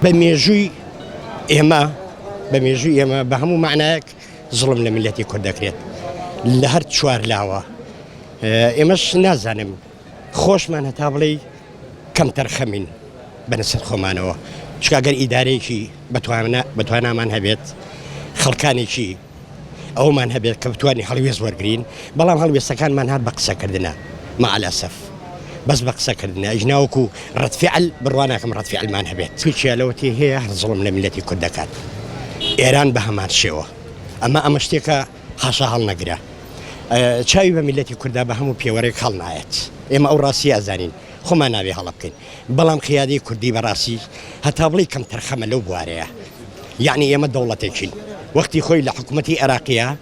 بميجوي إما بهمو معناك ظلم لملتي كردكريت لهرت شوار لاوة إماش نازانم خوش من هتابلي كم ترخمين بنسد خومانوا شكا قال إداري شي بتوانا من هبيت خلقاني شي أو من هبيت كبتواني هلويز ورقرين بلام هلويز سكان من هاد بقصة كردنا مع الأسف بس بقصة كردنا إجناوكو رد فعل برواناكم رد فعل من هبيت سويتشي لوتي هي ظلم لملتي كردكات إيران بهمان شوه أما اشتكى خاصة هالنقرة شاوي بملتي كردا بهمو بيوريك هالنايت إما أو راسي أزانين خما نابي هالبكين بلام خيادي كردي براسي هتابلي كم ترخم لو بواريه يعني إما دولتين وقتي خوي لحكومتي عراقية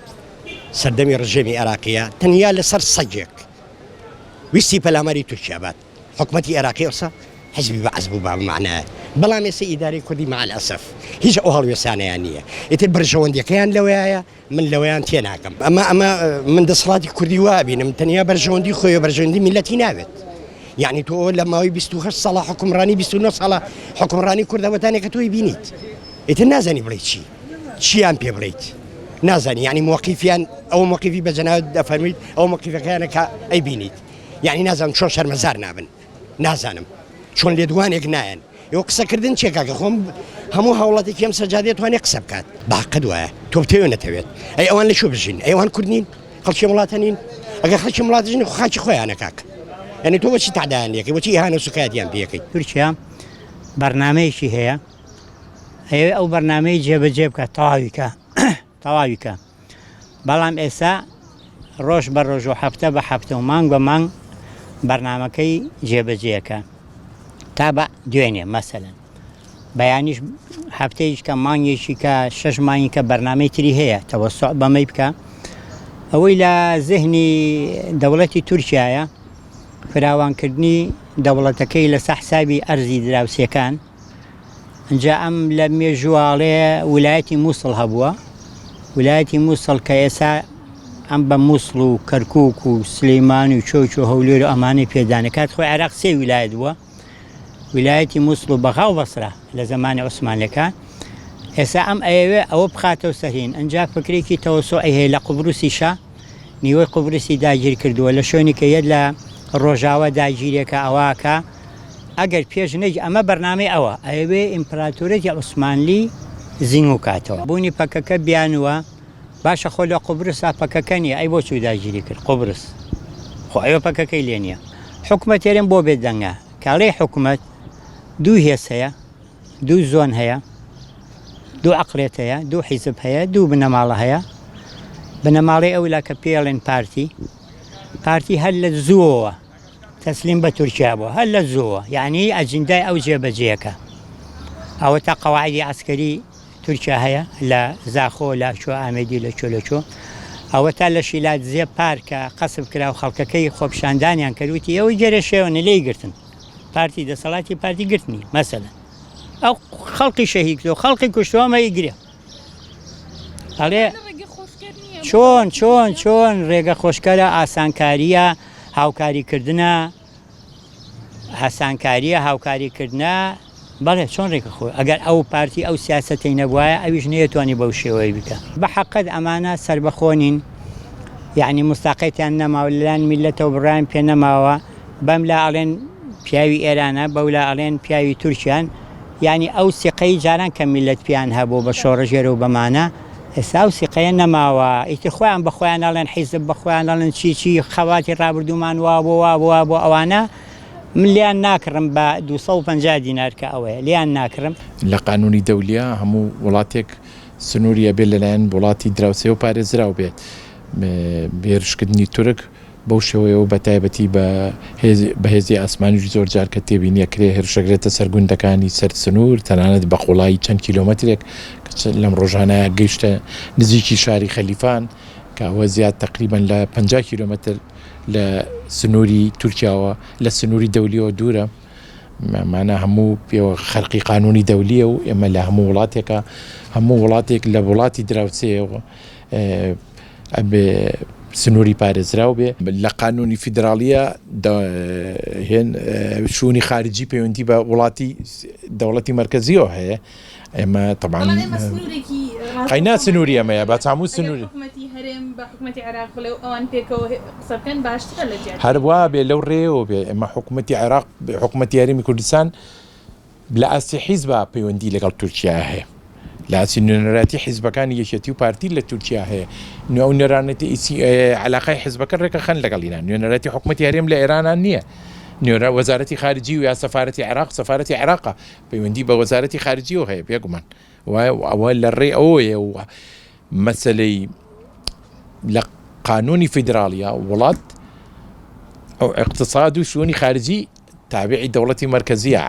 سردمي رجيمي عراقية تنيا لسر صجيك ويستي بلاماري تشابات حكومتي عراقية أصلا حزبي بعزبو باب معناه بلا ميسي إداري كردي مع الأسف هيج أهل وسانة يعني يتبرجون دي كيان لويايا من لويان تيناكم أما من دصلاتي كردي وابي من تنيا برجون دي خويا برجون دي ملتي نابت يعني تو لما يبستو خش صلاة حكم راني بيستو نص صلاة حكم راني كردا وتاني كتوي بينيت يتنازني بريت شي أم بي بريت نازني يعني موقفيان أو موقفي بجناد أفرميت أو موقفي كانك أي بينيت يعني نازن شو شر مزار نابن نازنم شون ليدوانك ناين يوقسا كردن شيكاك خوم همو هاولاتك يم سجاديت واني قسب كات بعقد واه توبتيو نتويت اي اوان لشو بجين اي اوان كردنين خلشي ملاتنين اگر خلشي ملاتجين خاچي خويا انا كاك يعني تو وشي تعدان ليك وشي اهانه سكات يم بيكي تركيا برنامجي هي او برنامج جيبك طواويك بلام اسا روش بروج وحفته بحفته ومان بمان برنامجي جيبجيكا تابع دوينيا مثلا بيانيش هفتيش كمانيش كشش ماني كبرنامج تري هي توسع بميبكا أو إلى ذهني دولتي تركيا فراوان كردني دولتكي لسحسابي أرزي دراوسي كان جاء لم يجوا عليه ولاية موصل هبوا ولاية موصل كيسا أم بموصل وكركوك وسليمان وشوشو هولير أماني بيداني كانت خو عراق سي ولاية دوا ولاية موصل بغاو بصرة لزمان عثمان لكان هسا أم أيوة أو بخاتو سهين أنجا فكري كي توسعي هي لقبرسي شا نيوي قبرسي داجير كردو ولا شوني كيد لروجاوة داجيريكا أواكا أجر بيج نج أما برنامج أوا أيوة إمبراطورية عثمان لي زينو كاتو بوني بكاكا بيانوا باشا خلو قبرص بكاكاني أي بوشو داجيري كر قبرص خو أيوة بكاكي لينيا حكمة تيرين بو بيدنغا كالي حكمة دو هيس هيا دو زون هيا دو عقليت هيا دو حزب هيا دو بنمالة هيا بنمالي أولا كبيرلين بارتي هلا زوة تسليم بتركيا بو هلا زوة يعني أجندة أو جيبجيكا أو تقواعد عسكري تركيا هيا لا زاخو لا شو آمدي لا شو أو تالا شيلات زي باركا قصب كراو خلقا كي خوب شاندانيان كروتي أو جرشيون اللي قرتن بارتي دا صلاتي بارتي قرتني مثلا أو خلقي شهيك خلقي كشتوا ما يقرأ عليه شون ريغا خوشكارا آسانكاريا هاوكاري كردنا حسانكاريا هاوكاري كردنا بله شون ريغا خو اگر او بارتي او سياستي نبوايا اويش نيتواني بوشيوي بك بحقد امانه سربخونين يعني مستقيتي انما ولان ملته وبراهيم بينما بملا علين بياوي ايران بولا علين بياوي تركيان يعني او سقي جاران كملت بيان هبو بشورجر وبمانا اساو سقي انما واتخوان بخوان علين حزب بخوان علين شي خواتي رابردومان وابو اوانا من ليان ناكرم با 250 دينار كاوي ليان ناكرم لقانوني دولية همو ولاتك سنوريا بللان ولاتي دراوسي وبارزراو بيت بيرشكدني ترك بوشوي وبتايبتي بهزي اسماني زور جار كتبين يكري هرشغرت سرغوندكاني سر سنور تناند بقولاي چند كيلومترك لم روجانا گشت نزيكي شاري خليفان كوزيات تقريبا ل 50 كيلومتر لسنوري تركيا لسنوري دولية ودورة معنا همو خلقي قانوني دولية وإما لهمو ولاتك همو ولاتك لولاتي دراوسي سنووری پارێزراو بێ لە قانونی فیدراالیە هێن شوونی خارجی پەیوەندی بە وڵاتی دەوڵەتی مرکزیەوە هەیە ئێمە طبعاً قەینا سنووری ئەمەیە با هەموو سنووری هەروە بێ لەو ڕێەوە بێ ئەمە حکوومەتی عێراق حکوومەتی هەرێمی کوردستان لە ئاسی حیزبە پەیوەندی لەگەڵ تورکیا هەیە لە ئاسی نوێنەراتی حیزبەکانی یەکێتی و پارتی لە تورکیا هەیە ئەو نێرانەتی علاقای حیزبەکە ڕێکە خەن لەگەڵینا نوێنەراتی حکوومەتی هەرێم لە ئێرانان نییە نوێنەر وەزارەتی خارجی و یا سەفارەتی عێراق سەفارەتی عێراقە پەیوەندی بە وەزارەتی خارجیەوە هەیە بێگومان ئەوە لە ڕێ ئەوەیە و مەسەلەی لە قانونی فیدراالیە وڵات ئەو اقتصاد و شوونی خارجی تابعی دەوڵەتی مرکزیە